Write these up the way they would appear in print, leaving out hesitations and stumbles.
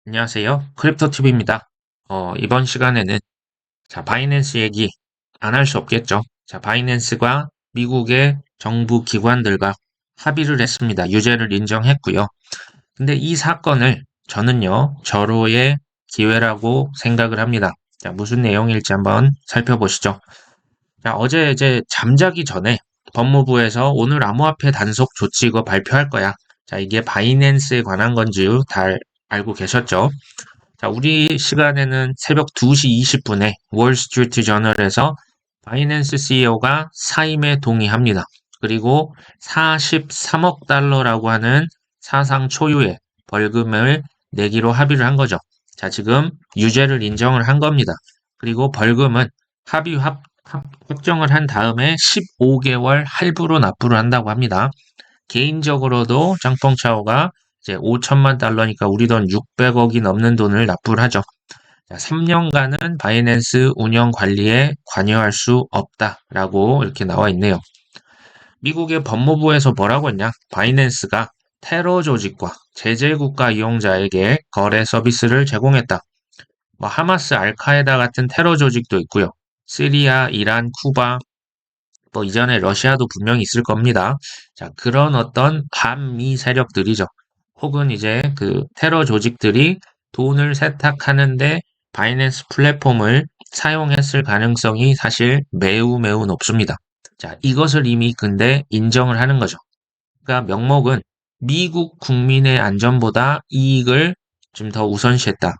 안녕하세요. 크립토TV입니다. 이번 시간에는 바이낸스 얘기 안 할 수 없겠죠. 바이낸스가 미국의 정부 기관들과 합의를 했습니다. 유죄를 인정했고요. 근데 이 사건을 저는요, 절호의 기회라고 생각을 합니다. 무슨 내용일지 한번 살펴보시죠. 어제 이제 잠자기 전에 법무부에서 오늘 암호화폐 단속 조치 이거 발표할 거야. 이게 바이낸스에 관한 건지 다 알고 계셨죠? 우리 시간에는 새벽 2시 20분에 월스트리트 저널에서 바이낸스 CEO가 사임에 동의합니다. 그리고 43억 달러라고 하는 사상 초유의 벌금을 내기로 합의를 한 거죠. 지금 유죄를 인정을 한 겁니다. 그리고 벌금은 확정을 한 다음에 15개월 할부로 납부를 한다고 합니다. 개인적으로도 장펑차오가 이제 5천만 달러니까 우리 돈 600억이 넘는 돈을 납부를 하죠. 3년간은 바이낸스 운영 관리에 관여할 수 없다라고 이렇게 나와 있네요. 미국의 법무부에서 뭐라고 했냐? 바이낸스가 테러 조직과 제재국가 이용자에게 거래 서비스를 제공했다. 하마스, 알카에다 같은 테러 조직도 있고요. 시리아, 이란, 쿠바, 이전에 러시아도 분명히 있을 겁니다. 그런 어떤 반미 세력들이죠. 혹은 이제 그 테러 조직들이 돈을 세탁하는데 바이낸스 플랫폼을 사용했을 가능성이 사실 매우 매우 높습니다. 이것을 이미 근데 인정을 하는 거죠. 그러니까 명목은 미국 국민의 안전보다 이익을 좀 더 우선시했다.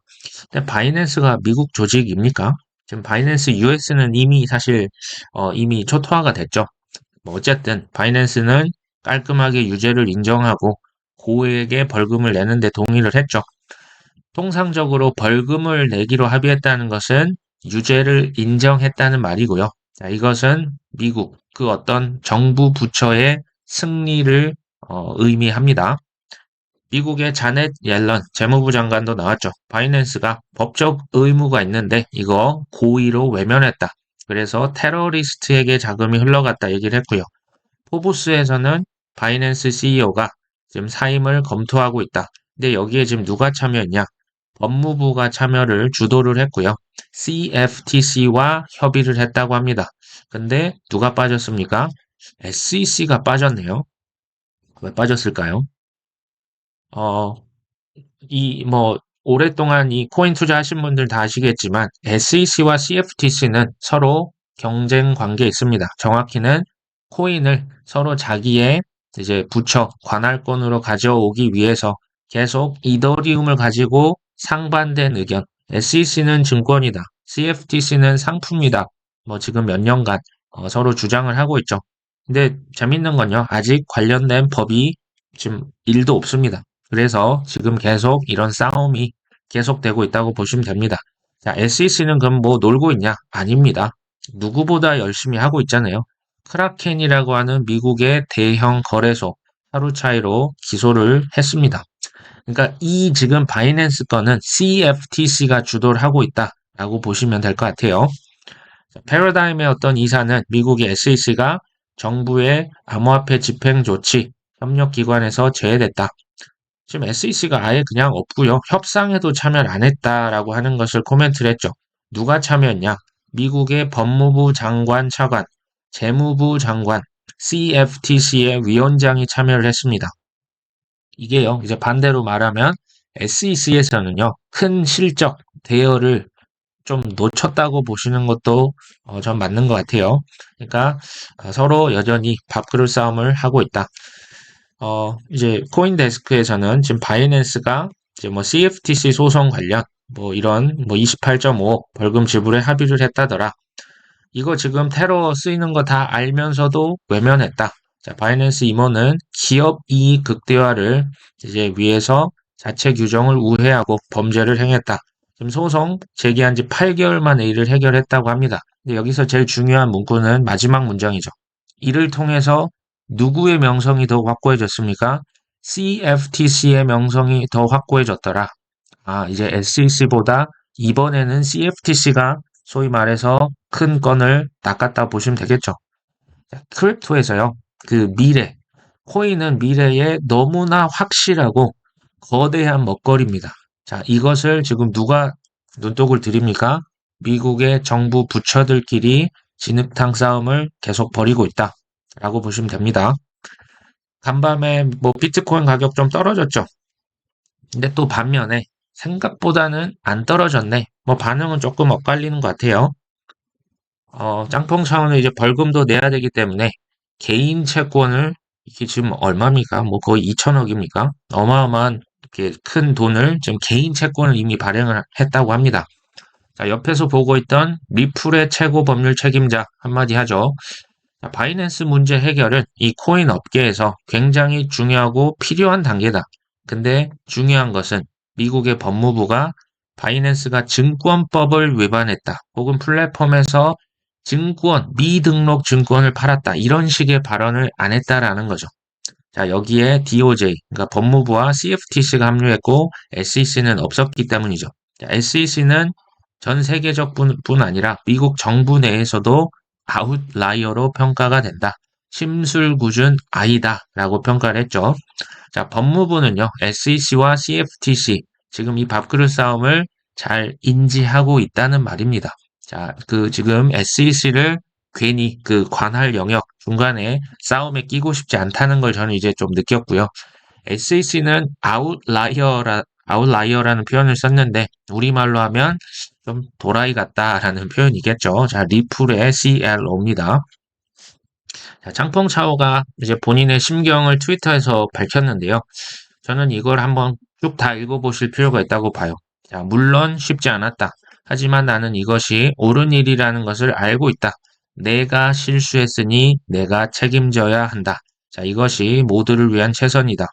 근데 바이낸스가 미국 조직입니까? 지금 바이낸스 US는 이미 사실 이미 초토화가 됐죠. 어쨌든 바이낸스는 깔끔하게 유죄를 인정하고 고액의 벌금을 내는데 동의를 했죠. 통상적으로 벌금을 내기로 합의했다는 것은 유죄를 인정했다는 말이고요. 이것은 미국 그 어떤 정부 부처의 승리를 의미합니다. 미국의 자넷 옐런 재무부 장관도 나왔죠. 바이낸스가 법적 의무가 있는데 이거 고의로 외면했다. 그래서 테러리스트에게 자금이 흘러갔다 얘기를 했고요. 포브스에서는 바이낸스 CEO가 지금 사임을 검토하고 있다. 근데 여기에 지금 누가 참여했냐? 법무부가 참여를 주도를 했고요. CFTC와 협의를 했다고 합니다. 근데 누가 빠졌습니까? SEC가 빠졌네요. 왜 빠졌을까요? 어, 오랫동안 이 코인 투자하신 분들 다 아시겠지만, SEC와 CFTC는 서로 경쟁 관계에 있습니다. 정확히는 코인을 서로 자기의 이제 부처, 관할권으로 가져오기 위해서 계속 이더리움을 가지고 상반된 의견. SEC는 증권이다. CFTC는 상품이다. 지금 몇 년간 서로 주장을 하고 있죠. 근데 재밌는 건요. 아직 관련된 법이 지금 일도 없습니다. 그래서 지금 계속 이런 싸움이 계속되고 있다고 보시면 됩니다. SEC는 그럼 놀고 있냐? 아닙니다. 누구보다 열심히 하고 있잖아요. 크라켄이라고 하는 미국의 대형 거래소 하루 차이로 기소를 했습니다. 그러니까 이 지금 바이낸스 건은 CFTC가 주도를 하고 있다라고 보시면 될 것 같아요. 패러다임의 어떤 이사는 미국의 SEC가 정부의 암호화폐 집행 조치 협력기관에서 제외됐다. 지금 SEC가 아예 그냥 없고요. 협상에도 참여를 안 했다라고 하는 것을 코멘트를 했죠. 누가 참여했냐? 미국의 법무부 장관 차관, 재무부 장관, CFTC의 위원장이 참여를 했습니다. 이게요, 이제 반대로 말하면 SEC에서는요, 큰 실적, 대여를 좀 놓쳤다고 보시는 것도 전 맞는 것 같아요. 그러니까 서로 여전히 밥그릇 싸움을 하고 있다. 이제 코인데스크에서는 지금 바이낸스가 이제 CFTC 소송 관련 이런 28.5 벌금 지불에 합의를 했다더라. 이거 지금 테러 쓰이는 거 다 알면서도 외면했다. 바이낸스 임원은 기업 이익 극대화를 이제 위해서 자체 규정을 우회하고 범죄를 행했다. 지금 소송 제기한 지 8개월 만에 이를 해결했다고 합니다. 근데 여기서 제일 중요한 문구는 마지막 문장이죠. 이를 통해서 누구의 명성이 더 확고해졌습니까? CFTC의 명성이 더 확고해졌더라. 이제 SEC보다 이번에는 CFTC가 소위 말해서 큰 건을 낚았다 보시면 되겠죠. 크립토에서요, 그 미래, 코인은 미래에 너무나 확실하고 거대한 먹거리입니다. 자, 이것을 지금 누가 눈독을 들입니까? 미국의 정부 부처들끼리 진흙탕 싸움을 계속 벌이고 있다. 라고 보시면 됩니다. 간밤에 뭐 비트코인 가격 좀 떨어졌죠. 근데 또 반면에 생각보다는 안 떨어졌네. 뭐 반응은 조금 엇갈리는 것 같아요. 짱뽕 차원은 이제 벌금도 내야 되기 때문에 개인 채권을 이게 지금 얼마입니까? 뭐 거의 2천억입니까? 어마어마한 이렇게 큰 돈을 지금 개인 채권을 이미 발행을 했다고 합니다. 자, 옆에서 보고 있던 리플의 최고 법률 책임자 한마디 하죠. 자, 바이낸스 문제 해결은 이 코인 업계에서 굉장히 중요하고 필요한 단계다. 근데 중요한 것은 미국의 법무부가 바이낸스가 증권법을 위반했다. 혹은 플랫폼에서 미등록 증권을 팔았다. 이런 식의 발언을 안 했다라는 거죠. 자, 여기에 DOJ, 그러니까 법무부와 CFTC가 합류했고 SEC는 없었기 때문이죠. SEC는 전 세계적 뿐 아니라 미국 정부 내에서도 아웃라이어로 평가가 된다. 심술궂은 아이다라고 평가를 했죠. 자, 법무부는요, SEC와 CFTC, 지금 이 밥그릇 싸움을 잘 인지하고 있다는 말입니다. 자, 지금 SEC를 괜히 관할 영역 중간에 싸움에 끼고 싶지 않다는 걸 저는 이제 좀 느꼈고요. SEC는 아웃라이어라는 표현을 썼는데, 우리말로 하면 좀 도라이 같다라는 표현이겠죠. 자, 리플의 CLO입니다. 자, 장펑 차오가 이제 본인의 심경을 트위터에서 밝혔는데요. 저는 이걸 한번 쭉 다 읽어보실 필요가 있다고 봐요. 자, 물론 쉽지 않았다. 하지만 나는 이것이 옳은 일이라는 것을 알고 있다. 내가 실수했으니 내가 책임져야 한다. 자, 이것이 모두를 위한 최선이다.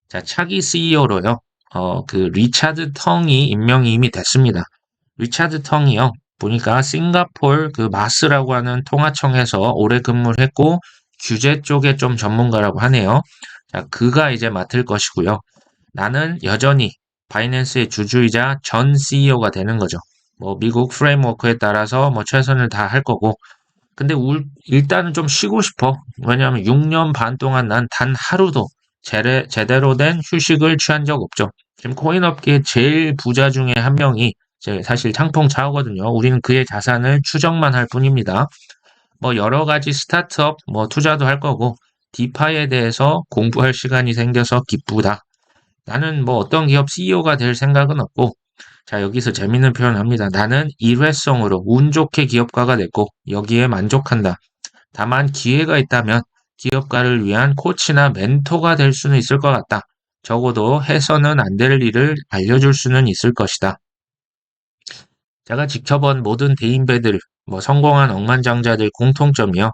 자, 차기 CEO로요. 리차드 텅이 임명이 이미 됐습니다. 리차드 텅이요. 보니까 싱가폴 마스라고 하는 통화청에서 오래 근무를 했고 규제 쪽에 좀 전문가라고 하네요. 자, 그가 이제 맡을 것이고요. 나는 여전히 바이낸스의 주주이자 전 CEO가 되는 거죠. 뭐 미국 프레임워크에 따라서 뭐 최선을 다할 거고. 근데 일단은 좀 쉬고 싶어. 왜냐하면 6년 반 동안 난 단 하루도 제대로 된 휴식을 취한 적 없죠. 지금 코인 업계의 제일 부자 중에 한 명이 사실 창펑 차오거든요. 우리는 그의 자산을 추정만 할 뿐입니다. 뭐 여러 가지 스타트업 뭐 투자도 할 거고 디파이에 대해서 공부할 시간이 생겨서 기쁘다. 나는 뭐 어떤 기업 CEO가 될 생각은 없고 자 여기서 재밌는 표현을 합니다. 나는 일회성으로 운 좋게 기업가가 됐고 여기에 만족한다. 다만 기회가 있다면 기업가를 위한 코치나 멘토가 될 수는 있을 것 같다. 적어도 해서는 안 될 일을 알려줄 수는 있을 것이다. 제가 지켜본 모든 대인배들, 뭐 성공한 억만장자들 공통점이요.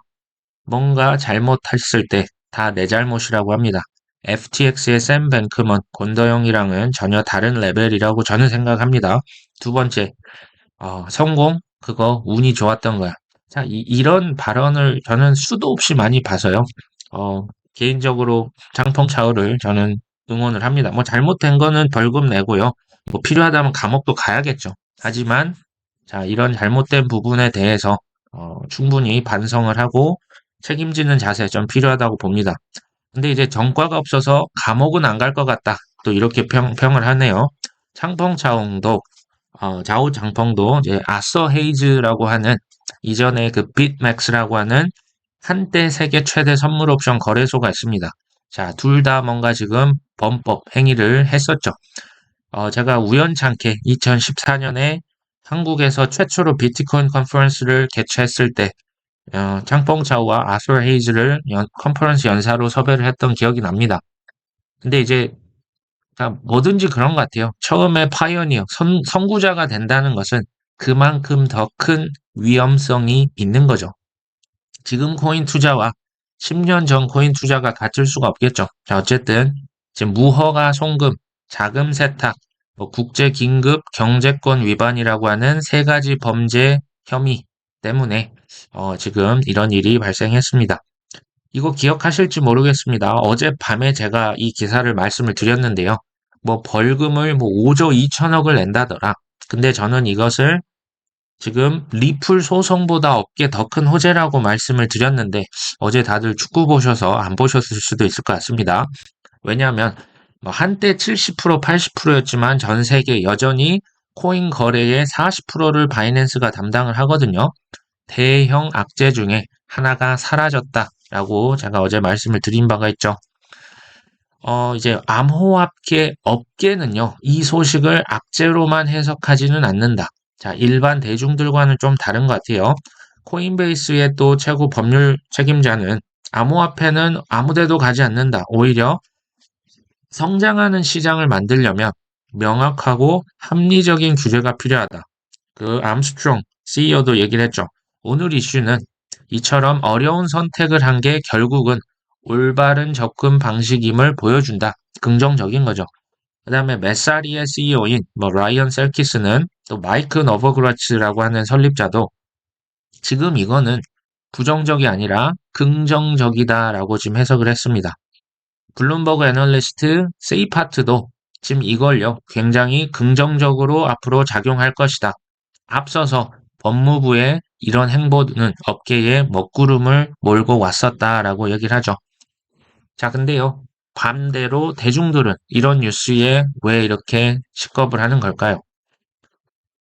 뭔가 잘못했을 때 다 내 잘못이라고 합니다. FTX의 샘 뱅크먼, 권더영이랑은 전혀 다른 레벨이라고 저는 생각합니다. 두 번째, 성공? 그거 운이 좋았던 거야. 자, 이런 발언을 저는 수도 없이 많이 봐서요. 개인적으로 장펑 차오를 저는 응원을 합니다. 뭐 잘못된 거는 벌금 내고요. 뭐 필요하다면 감옥도 가야겠죠. 하지만 자, 이런 잘못된 부분에 대해서 충분히 반성을 하고 책임지는 자세 좀 필요하다고 봅니다. 근데 이제 전과가 없어서 감옥은 안 갈 것 같다. 또 이렇게 평을 하네요. 창펑 차옹도 좌우 장펑도 이제 아서 헤이즈라고 하는 이전에 빗맥스라고 하는 한때 세계 최대 선물 옵션 거래소가 있습니다. 자, 둘 다 뭔가 지금 범법 행위를 했었죠. 제가 우연찮게 2014년에 한국에서 최초로 비트코인 컨퍼런스를 개최했을 때 창펑 차오와 아서 헤이즈를 컨퍼런스 연사로 섭외를 했던 기억이 납니다. 근데 이제 뭐든지 그런 것 같아요. 처음에 파이어니어, 선구자가 된다는 것은 그만큼 더 큰 위험성이 있는 거죠. 지금 코인 투자와 10년 전 코인 투자가 같을 수가 없겠죠. 자, 어쨌든 지금 무허가 송금, 자금 세탁, 국제 긴급 경제권 위반이라고 하는 세 가지 범죄 혐의 때문에 지금 이런 일이 발생했습니다. 이거 기억하실지 모르겠습니다. 어젯밤에 제가 이 기사를 말씀을 드렸는데요. 뭐 벌금을 뭐 5조 2천억을 낸다더라. 근데 저는 이것을 지금 리플 소송보다 업계 더 큰 호재라고 말씀을 드렸는데 어제 다들 축구 보셔서 안 보셨을 수도 있을 것 같습니다. 왜냐하면 한때 70%, 80%였지만 전 세계 여전히 코인 거래의 40%를 바이낸스가 담당을 하거든요. 대형 악재 중에 하나가 사라졌다라고 제가 어제 말씀을 드린 바가 있죠. 이제 암호화폐 업계는요, 이 소식을 악재로만 해석하지는 않는다. 자, 일반 대중들과는 좀 다른 것 같아요. 코인베이스의 또 최고 법률 책임자는 암호화폐는 아무데도 가지 않는다. 오히려 성장하는 시장을 만들려면 명확하고 합리적인 규제가 필요하다. 그 암스트롱 CEO도 얘기를 했죠. 오늘 이슈는 이처럼 어려운 선택을 한 게 결국은 올바른 접근 방식임을 보여준다. 긍정적인 거죠. 그 다음에 메사리의 CEO인 라이언 셀키스는 또 마이크 너버그라츠라고 하는 설립자도 지금 이거는 부정적이 아니라 긍정적이다라고 지금 해석을 했습니다. 블룸버그 애널리스트 세이파트도 지금 이걸요 굉장히 긍정적으로 앞으로 작용할 것이다. 앞서서 법무부의 이런 행보는 업계에 먹구름을 몰고 왔었다라고 얘기를 하죠. 자, 근데요, 반대로 대중들은 이런 뉴스에 왜 이렇게 식겁을 하는 걸까요?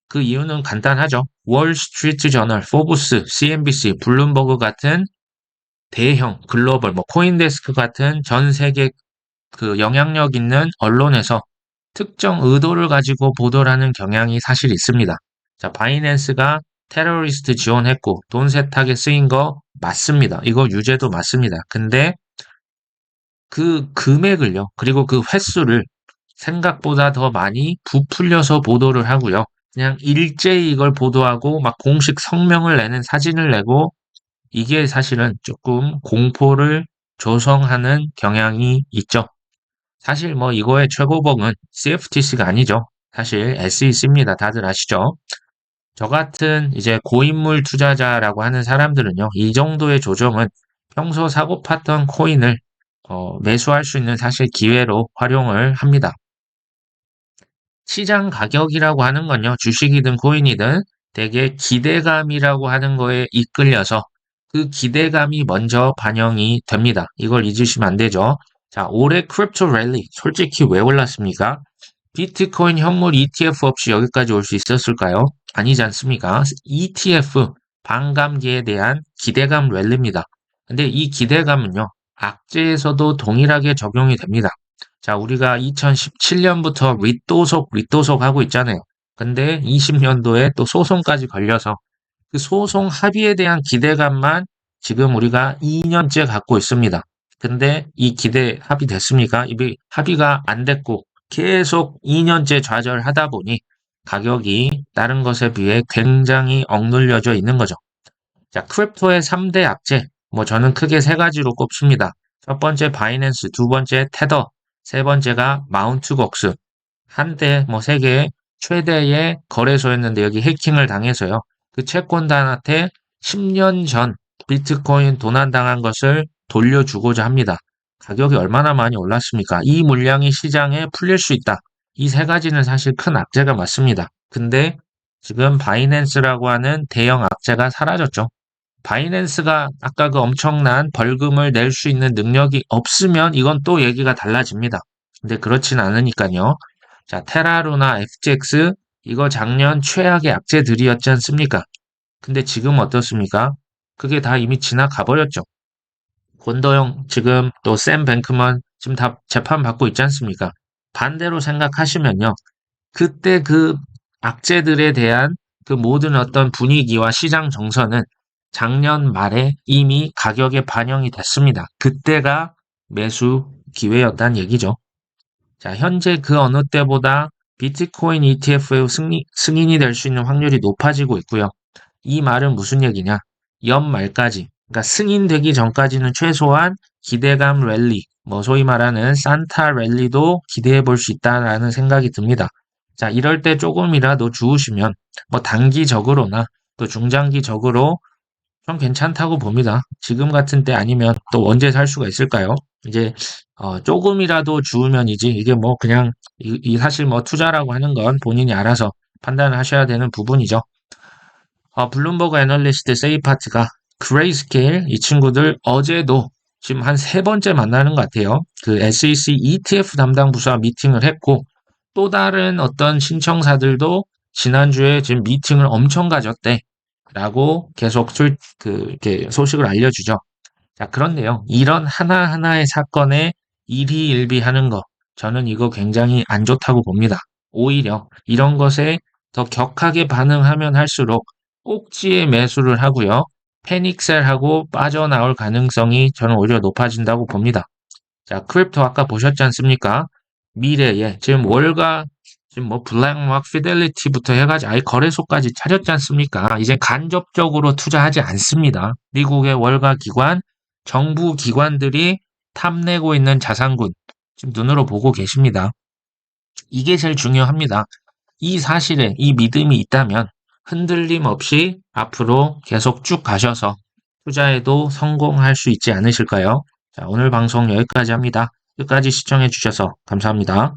그 이유는 간단하죠. 월스트리트 저널, 포브스, CNBC, 블룸버그 같은 대형 글로벌, 코인데스크 같은 전 세계 그 영향력 있는 언론에서 특정 의도를 가지고 보도를 하는 경향이 사실 있습니다. 자, 바이낸스가 테러리스트 지원했고 돈 세탁에 쓰인 거 맞습니다. 이거 유죄도 맞습니다. 근데 그 금액을요, 그리고 그 횟수를 생각보다 더 많이 부풀려서 보도를 하고요. 그냥 일제히 이걸 보도하고 막 공식 성명을 내는 사진을 내고 이게 사실은 조금 공포를 조성하는 경향이 있죠. 사실 이거의 최고봉은 CFTC가 아니죠. 사실 SEC입니다. 다들 아시죠? 저 같은 이제 고인물 투자자라고 하는 사람들은요, 이 정도의 조정은 평소 사고 팠던 코인을 매수할 수 있는 사실 기회로 활용을 합니다. 시장 가격이라고 하는 건요, 주식이든 코인이든 되게 기대감이라고 하는 거에 이끌려서 그 기대감이 먼저 반영이 됩니다. 이걸 잊으시면 안 되죠. 자, 올해 크립토 랠리 솔직히 왜 올랐습니까? 비트코인 현물 ETF 없이 여기까지 올 수 있었을까요? 아니지 않습니까? ETF 반감기에 대한 기대감 랠리입니다. 근데 이 기대감은요, 악재에서도 동일하게 적용이 됩니다. 자, 우리가 2017년부터 리또속 하고 있잖아요. 근데 20년도에 또 소송까지 걸려서 그 소송 합의에 대한 기대감만 지금 우리가 2년째 갖고 있습니다. 근데 이 기대 합의됐습니까? 이 합의가 안 됐고 계속 2년째 좌절하다 보니 가격이 다른 것에 비해 굉장히 억눌려져 있는 거죠. 자, 크립토의 3대 악재. 저는 크게 세 가지로 꼽습니다. 첫 번째 바이낸스, 두 번째 테더, 세 번째가 마운트곡스. 한때 세계 최대의 거래소였는데 여기 해킹을 당해서요. 그 채권단한테 10년 전 비트코인 도난당한 것을 돌려주고자 합니다. 가격이 얼마나 많이 올랐습니까? 이 물량이 시장에 풀릴 수 있다. 이 세 가지는 사실 큰 악재가 맞습니다. 근데 지금 바이낸스라고 하는 대형 악재가 사라졌죠. 바이낸스가 아까 그 엄청난 벌금을 낼 수 있는 능력이 없으면 이건 또 얘기가 달라집니다. 근데 그렇진 않으니까요. 자, 테라루나 FTX 이거 작년 최악의 악재들이었지 않습니까? 근데 지금 어떻습니까? 그게 다 이미 지나가 버렸죠. 권도영 지금 또 샘 뱅크먼 지금 다 재판 받고 있지 않습니까? 반대로 생각하시면요. 그때 그 악재들에 대한 그 모든 어떤 분위기와 시장 정서는 작년 말에 이미 가격에 반영이 됐습니다. 그때가 매수 기회였다는 얘기죠. 자, 현재 그 어느 때보다 비트코인 ETF의 승인이 될 수 있는 확률이 높아지고 있고요. 이 말은 무슨 얘기냐? 연말까지, 그러니까 승인되기 전까지는 최소한 기대감 랠리, 소위 말하는 산타 랠리도 기대해 볼 수 있다라는 생각이 듭니다. 자, 이럴 때 조금이라도 주우시면 단기적으로나 또 중장기적으로 좀 괜찮다고 봅니다. 지금 같은 때 아니면 또 언제 살 수가 있을까요? 이제 조금이라도 주우면이지 이게 그냥 사실 투자라고 하는 건 본인이 알아서 판단을 하셔야 되는 부분이죠. 블룸버그 애널리스트 세이파트가 그레이스케일 이 친구들 어제도 지금 한 세 번째 만나는 것 같아요. 그 SEC ETF 담당 부서와 미팅을 했고, 또 다른 어떤 신청사들도 지난주에 지금 미팅을 엄청 가졌대. 라고 계속 이렇게 소식을 알려주죠. 자, 그런데요. 이런 하나하나의 사건에 일희일비하는 거, 저는 이거 굉장히 안 좋다고 봅니다. 오히려 이런 것에 더 격하게 반응하면 할수록 꼭지에 매수를 하고요. 패닉셀하고 빠져나올 가능성이 저는 오히려 높아진다고 봅니다. 자, 크립토 아까 보셨지 않습니까? 미래에 지금 월가 지금 뭐 블랙락 피델리티부터 해가지고 아예 거래소까지 차렸지 않습니까? 이제 간접적으로 투자하지 않습니다. 미국의 월가 기관, 정부 기관들이 탐내고 있는 자산군 지금 눈으로 보고 계십니다. 이게 제일 중요합니다. 이 사실에 이 믿음이 있다면 흔들림 없이 앞으로 계속 쭉 가셔서 투자에도 성공할 수 있지 않으실까요? 자, 오늘 방송 여기까지 합니다. 끝까지 시청해 주셔서 감사합니다.